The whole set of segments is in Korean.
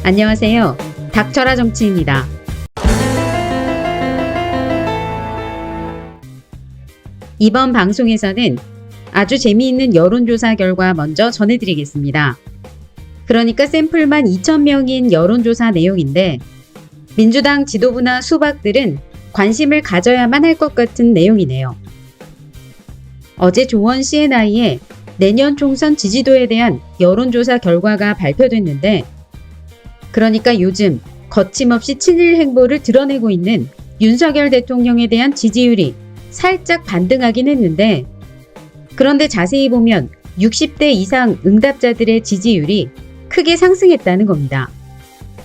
안녕하세요. 닥쳐라 정치입니다. 이번 방송에서는 아주 재미있는 여론조사 결과 먼저 전해드리겠습니다. 그러니까 샘플만 2,000명인 여론조사 내용인데 민주당 지도부나 수박들은 관심을 가져야만 할 것 같은 내용이네요. 어제 조원 CNI의 내년 총선 지지도에 대한 여론조사 결과가 발표됐는데 그러니까 요즘 거침없이 친일 행보를 드러내고 있는 윤석열 대통령에 대한 지지율이 살짝 반등하긴 했는데 그런데 자세히 보면 60대 이상 응답자들의 지지율이 크게 상승했다는 겁니다.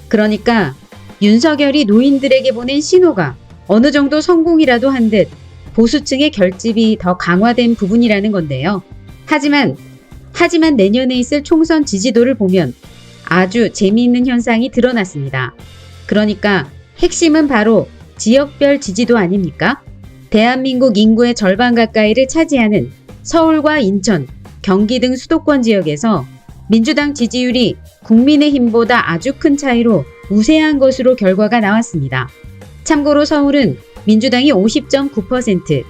그러니까 윤석열이 노인들에게 보낸 신호가 어느 정도 성공이라도 한 듯 보수층의 결집이 더 강화된 부분이라는 건데요. 하지만 내년에 있을 총선 지지도를 보면 아주 재미있는 현상이 드러났습니다. 그러니까 핵심은 바로 지역별 지지도 아닙니까? 대한민국 인구의 절반 가까이를 차지하는 서울과 인천, 경기 등 수도권 지역에서 민주당 지지율이 국민의힘보다 아주 큰 차이로 우세한 것으로 결과가 나왔습니다. 참고로 서울은 민주당이 50.9%,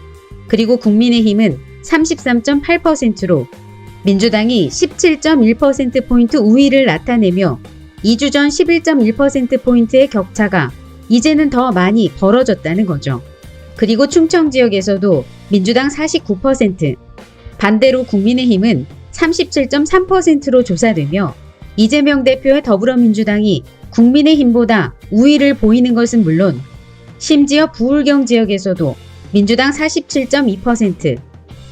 그리고 국민의힘은 33.8%로 민주당이 17.1%포인트 우위를 나타내며 2주 전 11.1%포인트의 격차가 이제는 더 많이 벌어졌다는 거죠. 그리고 충청 지역에서도 민주당 49%, 반대로 국민의힘은 37.3%로 조사되며 이재명 대표의 더불어민주당이 국민의힘보다 우위를 보이는 것은 물론 심지어 부울경 지역에서도 민주당 47.2%,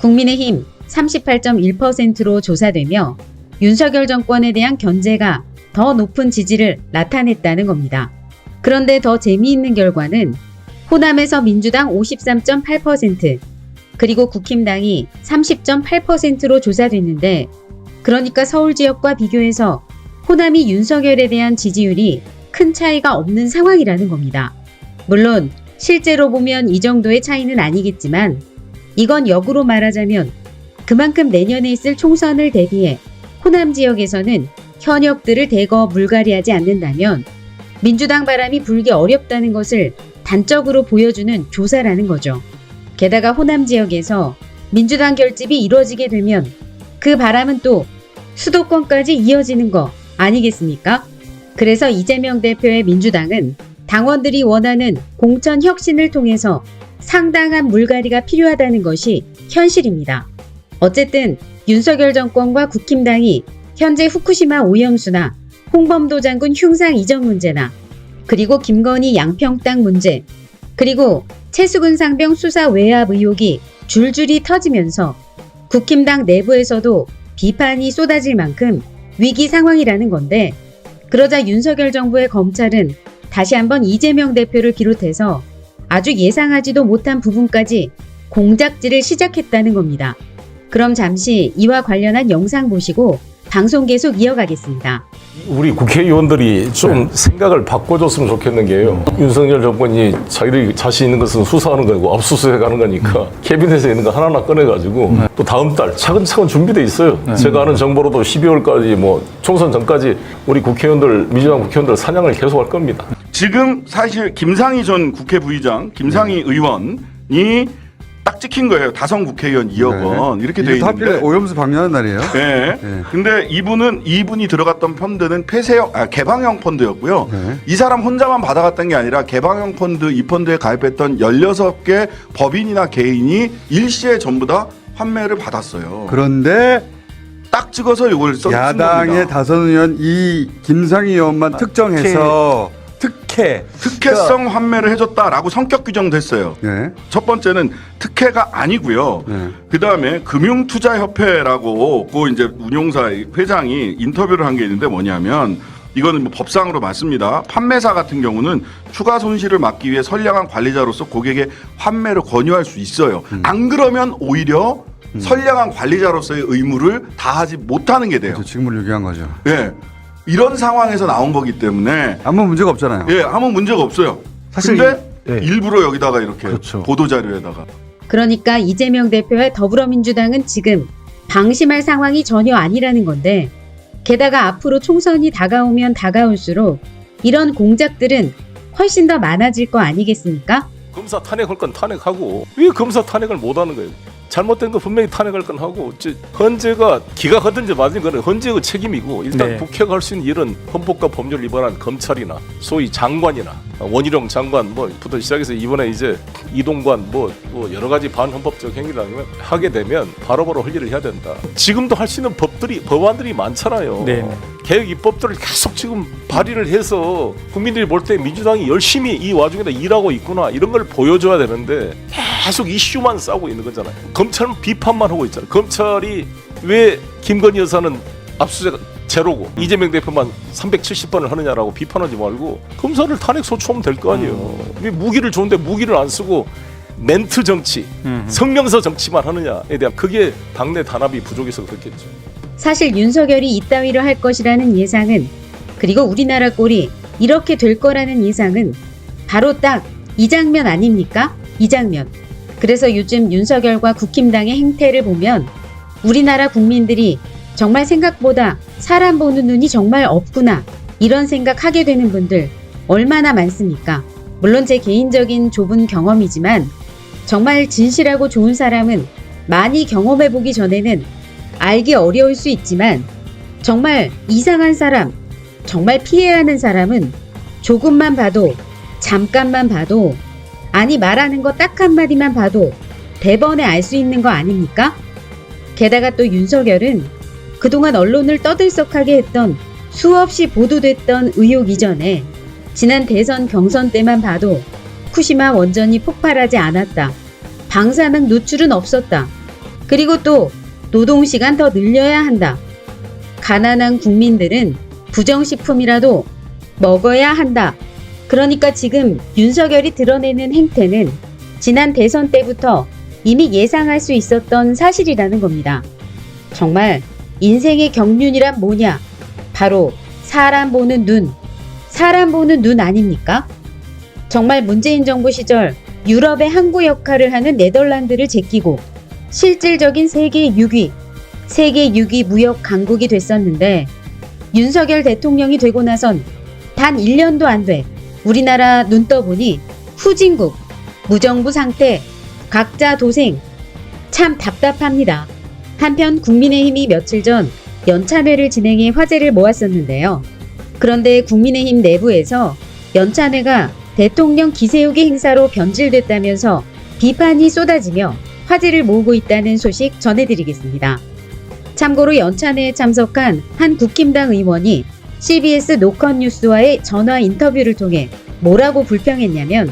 국민의힘 38.1%로 조사되며 윤석열 정권에 대한 견제가 더 높은 지지를 나타냈다는 겁니다. 그런데 더 재미있는 결과는 호남에서 민주당 53.8%, 그리고 국힘당이 30.8%로 조사됐는데 그러니까 서울 지역과 비교해서 호남이 윤석열에 대한 지지율이 큰 차이가 없는 상황이라는 겁니다. 물론 실제로 보면 이 정도의 차이는 아니겠지만 이건 역으로 말하자면 그만큼 내년에 있을 총선을 대비해 호남 지역에서는 현역들을 대거 물갈이하지 않는다면 민주당 바람이 불기 어렵다는 것을 단적으로 보여주는 조사라는 거죠. 게다가 호남 지역에서 민주당 결집이 이루어지게 되면 그 바람은 또 수도권까지 이어지는 거 아니겠습니까? 그래서 이재명 대표의 민주당은 당원들이 원하는 공천 혁신을 통해서 상당한 물갈이가 필요하다는 것이 현실입니다. 어쨌든 윤석열 정권과 국힘당이 현재 후쿠시마 오염수나 홍범도 장군 흉상 이전 문제나 그리고 김건희 양평 땅 문제 그리고 최수근 상병 수사 외압 의혹이 줄줄이 터지면서 국힘당 내부에서도 비판이 쏟아질 만큼 위기 상황이라는 건데 그러자 윤석열 정부의 검찰은 다시 한번 이재명 대표를 비롯해서 아주 예상하지도 못한 부분까지 공작질을 시작했다는 겁니다. 그럼 잠시 이와 관련한 영상 보시고 방송 계속 이어가겠습니다. 우리 국회의원들이 좀 생각을 바꿔줬으면 좋겠는 게요. 윤석열 정권이 자기들이 자신 있는 것은 수사하는 거고 압수수색하는 거니까 캐비넷에 있는 거 하나하나 꺼내가지고 또 다음 달 차근차근 준비돼 있어요. 제가 아는 정보로도 12월까지 뭐 총선 전까지 우리 국회의원들, 민주당 국회의원들 사냥을 계속할 겁니다. 지금 사실 김상희 전 국회 부의장, 김상희 의원이 딱 찍힌 거예요. 다성 국회의원 2억 원 이렇게 돼 있는데 하필 오염수 방류하는 날이에요. 네. 근데 이분이 들어갔던 펀드는 개방형 펀드였고요. 이 사람 혼자만 받아갔던 게 아니라 개방형 펀드, 이 펀드에 가입했던 16개 법인이나 개인이 일시에 전부 다 환매를 받았어요. 그런데 딱 찍어서 이걸 쓴 겁니다. 야당의 다선 의원 이 김상희 의원만 특정해서 특혜성 환매를 해줬다라고 성격 규정됐어요. 네. 첫 번째는 특혜가 아니고요. 그 다음에 금융투자협회라고 그 이제 운용사 회장이 인터뷰를 한 게 있는데 뭐냐면 이거는 뭐 법상으로 맞습니다. 판매사 같은 경우는 추가 손실을 막기 위해 선량한 관리자로서 고객에 환매를 권유할 수 있어요. 안 그러면 오히려 선량한 관리자로서의 의무를 다하지 못하는 게 돼요. 그렇죠. 직무를 유기한 거죠. 예. 이런 상황에서 나온 거기 때문에 아무 문제가 없잖아요. 예, 아무 문제가 없어요. 사실 근데 일부러 여기다가 이렇게 그렇죠. 보도자료에다가 그러니까 이재명 대표의 더불어민주당은 지금 방심할 상황이 전혀 아니라는 건데 게다가 앞으로 총선이 다가오면 다가올수록 이런 공작들은 훨씬 더 많아질 거 아니겠습니까? 검사 탄핵할 건 탄핵하고 왜 검사 탄핵을 못하는 거예요? 잘못된 거 분명히 탄핵할 건 하고 헌재가 기각하든지 말든지 그건 헌재의 책임이고 일단 네. 국회가 할 수 있는 일은 헌법과 법률 위반한 검찰이나 소위 장관이나 원희룡 장관 뭐부터 시작해서 이번에 이제 이동관 뭐 여러 가지 반헌법적 행위를 하게 되면 바로바로 할 일을 해야 된다. 지금도 할 수 있는 법안들이 많잖아요. 네. 개혁 입법들을 계속 지금 발의를 해서 국민들이 볼 때 민주당이 열심히 이 와중에다 일하고 있구나 이런 걸 보여줘야 되는데 계속 이슈만 싸우고 있는 거잖아요. 검찰은 비판만 하고 있잖아요. 검찰이 왜 김건희 여사는 압수수색 제로고 이재명 대표만 370번을 하느냐라고 비판하지 말고 검사를 탄핵 소추하면 될 거 아니에요. 왜 무기를 좋은데 무기를 안 쓰고 멘트 정치, 성명서 정치만 하느냐에 대한 그게 당내 단합이 부족해서 그렇겠죠. 사실 윤석열이 이따위로 할 것이라는 예상은, 그리고 우리나라 꼴이 이렇게 될 거라는 예상은 바로 딱 이 장면 아닙니까? 이 장면. 그래서 요즘 윤석열과 국힘당의 행태를 보면 우리나라 국민들이 정말 생각보다 사람 보는 눈이 정말 없구나 이런 생각하게 되는 분들 얼마나 많습니까? 물론 제 개인적인 좁은 경험이지만 정말 진실하고 좋은 사람은 많이 경험해보기 전에는 알기 어려울 수 있지만 정말 이상한 사람, 정말 피해야 하는 사람은 조금만 봐도, 잠깐만 봐도, 아니 말하는 거 딱 한마디만 봐도 대번에 알 수 있는 거 아닙니까? 게다가 또 윤석열은 그동안 언론을 떠들썩하게 했던 수없이 보도됐던 의혹 이전에 지난 대선 경선 때만 봐도 후쿠시마 원전이 폭발하지 않았다. 방사능 노출은 없었다. 그리고 또 노동시간 더 늘려야 한다. 가난한 국민들은 부정식품이라도 먹어야 한다. 그러니까 지금 윤석열이 드러내는 행태는 지난 대선 때부터 이미 예상할 수 있었던 사실이라는 겁니다. 정말 인생의 경륜이란 뭐냐? 바로 사람 보는 눈, 사람 보는 눈 아닙니까? 정말 문재인 정부 시절 유럽의 항구 역할을 하는 네덜란드를 제끼고 실질적인 세계 6위 무역 강국이 됐었는데 윤석열 대통령이 되고 나선 단 1년도 안 돼 우리나라 눈 떠보니 후진국, 무정부 상태, 각자 도생, 참 답답합니다. 한편 국민의힘이 며칠 전 연찬회를 진행해 화제를 모았었는데요. 그런데 국민의힘 내부에서 연찬회가 대통령 기세우기 행사로 변질됐다면서 비판이 쏟아지며 화제를 모으고 있다는 소식 전해드리겠습니다. 참고로 연찬회에 참석한 한 국힘당 의원이 CBS 노컷뉴스와의 전화 인터뷰를 통해 뭐라고 불평했냐면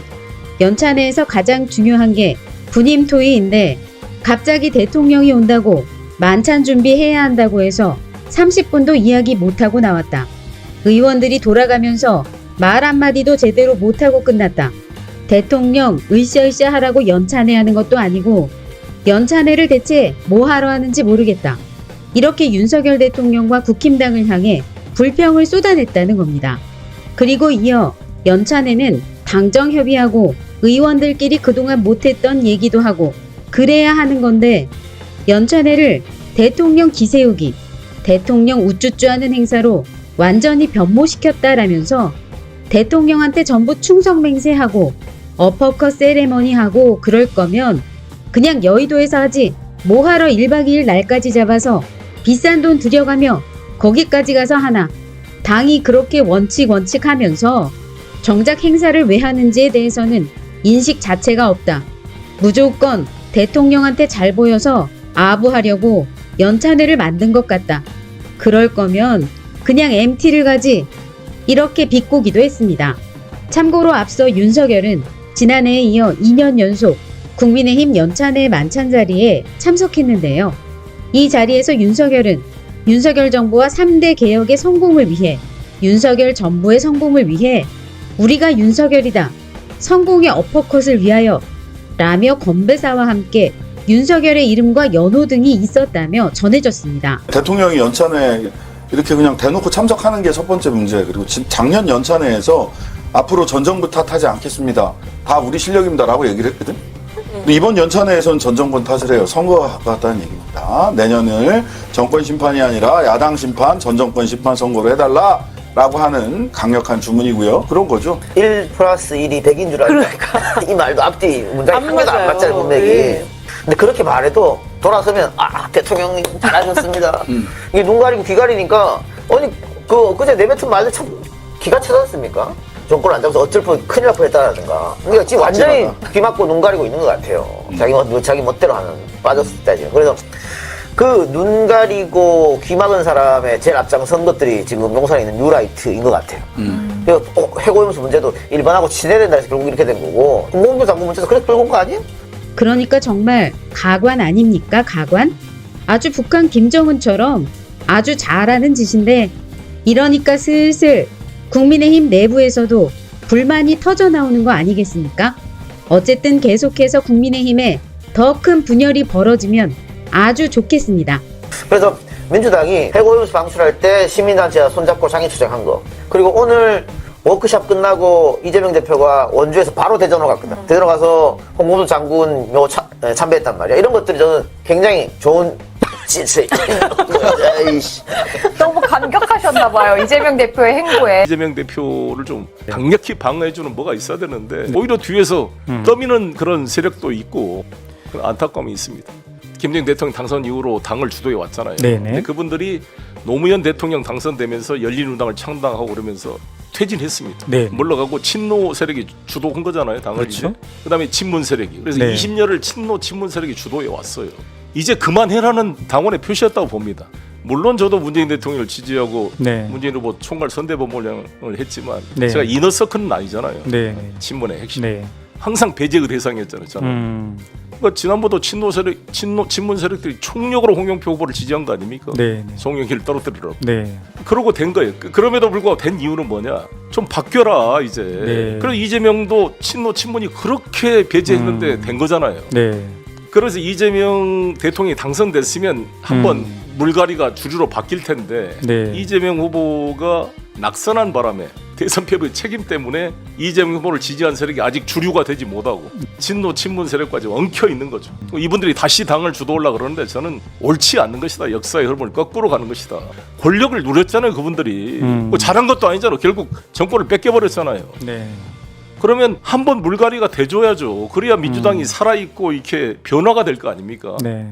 연찬회에서 가장 중요한 게 군임 토의인데 갑자기 대통령이 온다고 만찬 준비해야 한다고 해서 30분도 이야기 못하고 나왔다. 의원들이 돌아가면서 말 한마디도 제대로 못하고 끝났다. 대통령 으쌰으쌰 하라고 연찬회 하는 것도 아니고 연찬회를 대체 뭐 하러 하는지 모르겠다. 이렇게 윤석열 대통령과 국힘당을 향해 불평을 쏟아냈다는 겁니다. 그리고 이어 연찬회는 당정 협의하고 의원들끼리 그동안 못했던 얘기도 하고 그래야 하는 건데 연찬회를 대통령 기세우기, 대통령 우쭈쭈하는 행사로 완전히 변모시켰다라면서 대통령한테 전부 충성맹세하고 어퍼컷 세레머니하고 그럴 거면 그냥 여의도에서 하지 뭐하러 1박 2일 날까지 잡아서 비싼 돈 들여가며 거기까지 가서 하나. 당이 그렇게 원칙하면서 정작 행사를 왜 하는지에 대해서는 인식 자체가 없다. 무조건 대통령한테 잘 보여서 아부하려고 연찬회를 만든 것 같다. 그럴 거면 그냥 MT를 가지. 이렇게 비꼬기도 했습니다. 참고로 앞서 윤석열은 지난해에 이어 2년 연속 국민의힘 연찬회 만찬 자리에 참석했는데요. 이 자리에서 윤석열은 윤석열 정부와 3대 개혁의 성공을 위해, 윤석열 정부의 성공을 위해 우리가 윤석열이다. 성공의 어퍼컷을 위하여 라며 건배사와 함께 윤석열의 이름과 연호 등이 있었다며 전해졌습니다. 대통령이 연찬회 이렇게 그냥 대놓고 참석하는 게 첫 번째 문제. 그리고 작년 연찬회에서 앞으로 전 정부 탓하지 않겠습니다. 다 우리 실력입니다라고 얘기를 했거든. 이번 연차 내에서는 전 정권 탓을 해요. 선거가 가깝다는 얘기입니다. 내년을 정권 심판이 아니라 야당 심판, 전 정권 심판 선거로 해달라라고 하는 강력한 주문이고요. 그런 거죠. 1+1이 100인 줄 알니까 이 말도 앞뒤 문장이 한 개도 안 맞잖아요, 분명히. 예. 근데 그렇게 말해도 돌아서면 대통령님 잘하셨습니다. 이게 눈 가리고 귀 가리니까 아니 그제 내뱉은 말도 참 기가 차졌습니까? 정권 안 잡아서 어쩔 뻔 큰일 날 뻔했다라든가. 그러니까 지금 완전히 귀 막고 눈 가리고 있는 것 같아요. 자기 멋대로 하는 빠졌을 때 지금. 그래서 그 눈 가리고 귀 막은 사람의 제일 앞장선 것들이 지금 용산에 있는 뉴라이트인 것 같아요. 그래서 해고용수 문제도 일반하고 친해야 된다 해서 결국 이렇게 된 거고 국무부 장관 문제도 그래서 끌고 온 거 아니에요? 그러니까 정말 가관 아닙니까? 가관? 아주 북한 김정은처럼 아주 잘하는 짓인데 이러니까 슬슬 국민의힘 내부에서도 불만이 터져 나오는 거 아니겠습니까? 어쨌든 계속해서 국민의힘에 더 큰 분열이 벌어지면 아주 좋겠습니다. 그래서 민주당이 해고용수 방출할 때 시민단체와 손잡고 장애투쟁한 거, 그리고 오늘 워크숍 끝나고 이재명 대표가 원주에서 바로 대전으로 갔거든. 대전으로 가서 홍범도 장군 묘 참배했단 말이야. 이런 것들이 저는 굉장히 좋은 짓을. 너무 감격하셨나봐요. 이재명 대표의 행보에. 이재명 대표를 좀 강력히 방어해주는 뭐가 있어야 되는데 오히려 뒤에서 떠미는 그런 세력도 있고 그런 안타까움이 있습니다. 김정일 대통령 당선 이후로 당을 주도해 왔잖아요. 네네. 근데 그분들이 노무현 대통령 당선되면서 열린우당을 창당하고 그러면서 퇴진했습니다. 네. 물러가고 친노 세력이 주도한 거잖아요. 당을 그렇죠. 이제. 그다음에 친문 세력이. 그래서 네. 20년을 친문 세력이 주도해 왔어요. 이제 그만해라는 당원의 표시였다고 봅니다. 물론 저도 문재인 대통령을 지지하고 네. 문재인 후보 총괄 선대본부장을 했지만 네. 제가 이너서클은 아니잖아요. 네. 친문의 핵심. 네. 항상 배제의 대상이었잖아요. 저는. 그러니까 지난번도 친문 세력들이 총력으로 홍영표 후보를 지지한 거 아닙니까? 네. 송영길 떨어뜨리라고. 네. 그러고 된 거예요. 그럼에도 불구하고 된 이유는 뭐냐? 좀 바뀌어라 이제. 네. 그래서 이재명도 친문이 그렇게 배제했는데 된 거잖아요. 네. 그래서 이재명 대통령이 당선됐으면 한번 물갈이가 주류로 바뀔 텐데 네. 이재명 후보가 낙선한 바람에 대선 패배 책임 때문에 이재명 후보를 지지한 세력이 아직 주류가 되지 못하고 친문 세력까지 엉켜 있는 거죠. 이분들이 다시 당을 주도하려고 그러는데 저는 옳지 않는 것이다. 역사의 흐름을 거꾸로 가는 것이다. 권력을 누렸잖아요. 그분들이. 뭐 잘한 것도 아니잖아요. 결국 정권을 뺏겨버렸잖아요. 네. 그러면 한번 물갈이가 돼줘야죠. 그래야 민주당이 살아있고 이렇게 변화가 될 거 아닙니까? 네.